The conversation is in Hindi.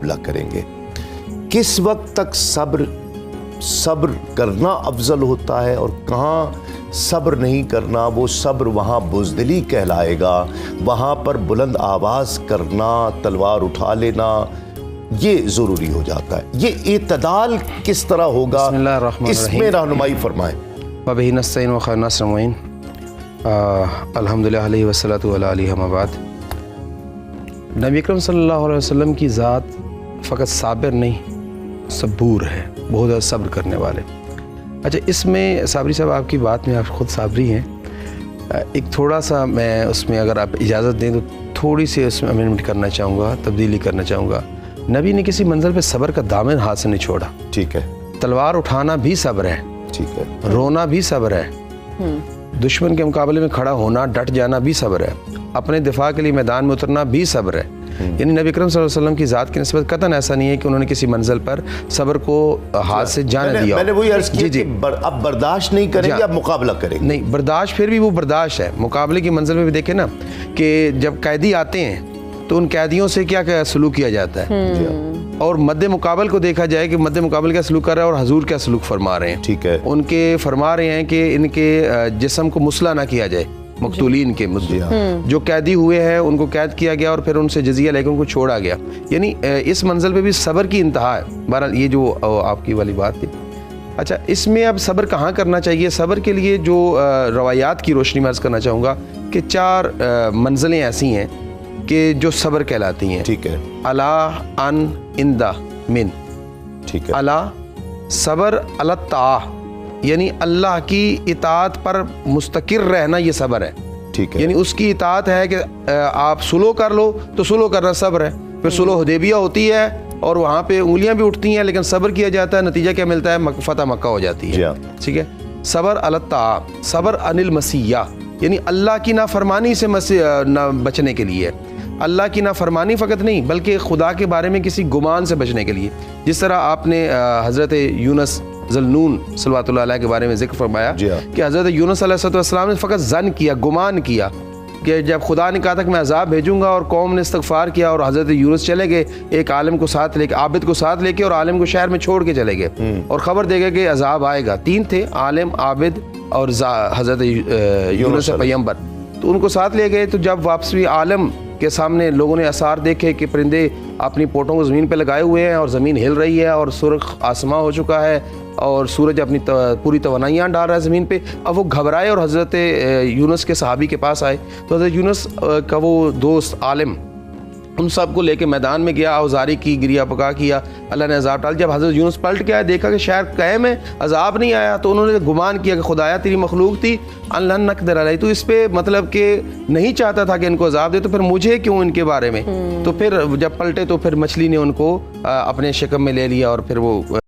मुकाबला करेंगे। किस वक्त तक सब्र करना अफजल होता है और कहाँ सब्र नहीं करना, वो सब्र वहाँ बुज़दिली कहलाएगा। वहाँ पर बुलंद आवाज़ करना, तलवार उठा लेना, ये ज़रूरी हो जाता है। ये इत्तदाल किस तरह होगा, इसमें रहनुमाई फरमाएं। वबिही नस्तईन व खैर नस्र मुईन। अल्हम्दुलिल्लाह अलैहि वस्सलातु अला आलिहि अम्मा बाद। नबी अकरम सल्लल्लाहु अलैहि वसल्लम की ज़ात फ़कत साबिर नहीं, सबूर है, बहुत ज़्यादा सब्र करने वाले। अच्छा, इसमें साबरी साहब आपकी बात में आप ख़ुद साबरी हैं, एक थोड़ा सा मैं उसमें अगर आप इजाज़त दें तो थोड़ी सी उसमें अमेंडमेंट करना चाहूँगा, तब्दीली करना चाहूँगा। नबी ने किसी मंज़िल पे सब्र का दामन हाथ से नहीं छोड़ा। ठीक है। तलवार उठाना भी सब्र है, ठीक है। रोना भी सब्र है, दुश्मन के मुकाबले में खड़ा होना, डट जाना भी सब्र है, अपने दिफा के लिए मैदान में उतरना भी सब्र है। यानी नबी अकरम सल्लल्लाहु अलैहि वसल्लम की ज़ात की निस्बत कतन ऐसा नहीं है कि उन्होंने किसी मंजिल पर सब्र को हाथ से जाने दिया। मैंने वही अर्ज़ किया कि अब बर्दाश्त नहीं करेंगे, अब मुकाबला करेंगे। नहीं, बर्दाश्त फिर भी वो बर्दाश्त है। मुकाबले की मंजिल में भी देखें ना कि जब कैदी आते हैं तो उन कैदियों से क्या क्या सलूक किया जाता है, और मद्दे मुकाबल को देखा जाए कि मद्दे मुकाबल क्या सलूक कर रहा है और हजूर क्या सलूक फरमा रहे हैं। ठीक है। उनके फरमा रहे हैं कि इनके जिस्म को मुसला ना किया जाए, मकतूलीन के जो कैदी हुए हैं उनको कैद किया गया और फिर उनसे जजिया लेकर उनको छोड़ा गया। यानी इस मंजिल पे भी सब्र की इंतहा है। बहरहाल ये जो आपकी वाली बात थी। अच्छा, इसमें अब सब्र कहाँ करना चाहिए? सब्र के लिए जो रवायात की रोशनी में अर्ज़ करना चाहूँगा कि 4 मंजिलें ऐसी हैं कि जो सब्र कहलाती हैं। ठीक है। अला, अन, इंदा, मिन। ठीक है। अला सब्र, अलता यानी अल्लाह की इताअत पर मुस्तकिर रहना, ये सब्र है। ठीक है। यानी उसकी इताअत है कि आप सुलह कर लो तो सुलह करना सब्र है। फिर सुलह हुदैबिया होती है और वहाँ पे उंगलियां भी उठती हैं, लेकिन सब्र किया जाता है, नतीजा क्या मिलता है? फतह मक्का हो जाती है। ठीक है। सब्र अलता, सब्र अनिल मसीया यानी अल्लाह की नाफरमानी से बचने के लिए। अल्लाह की नाफरमानी फ़कत नहीं बल्कि खुदा के बारे में किसी गुमान से बचने के लिए। जिस तरह आपने हज़रत यूनुस ज़ल्नून सल्लल्लाहु अलैहि के बारे में जिक्र फरमाया कि हज़रत यूनुस अलैहिस्सलाम ने फ़कत ज़न किया, गुमान किया कि जब खुदा ने कहा था कि मैं अज़ाब भेजूंगा और कौम ने इस्तग़फ़ार किया और हज़रत यूनुस चले गए, एक आलिम को साथ लेके, आबिद को साथ लेके, और आलिम को शहर में छोड़ के चले गए और ख़बर दे गए कि अज़ाब आएगा। 3 थे, आलिम, आबिद और हज़रत यूनुस पैगंबर, तो उनको साथ ले गए। तो जब वापसी आलिम के सामने लोगों ने आसार देखे कि परिंदे अपनी पोटों को ज़मीन पे लगाए हुए हैं और ज़मीन हिल रही है और सुर्ख आसमां हो चुका है और सूरज अपनी पूरी तवानाइयाँ डाल रहा है ज़मीन पे। अब वो घबराए और हज़रत यूनुस के सहाबी के पास आए। तो हज़रत यूनुस का वो दोस्त आलिम उन सब को लेके मैदान में गया, औजारी की, गिरिया पका किया, अल्लाह ने अज़ाब डाल। जब हज़रत यूनुस पलट के आया, देखा कि शहर कायम है, अज़ाब नहीं आया, तो उन्होंने गुमान किया कि खुदाया तेरी मखलूक थी अल्लाह नक़दर अलैह, तो इस पे मतलब कि नहीं चाहता था कि इनको अज़ाब दे, तो फिर मुझे क्यों इनके बारे में। तो फिर जब पलटे तो फिर मछली ने उनको अपने शिकम में ले लिया और फिर वो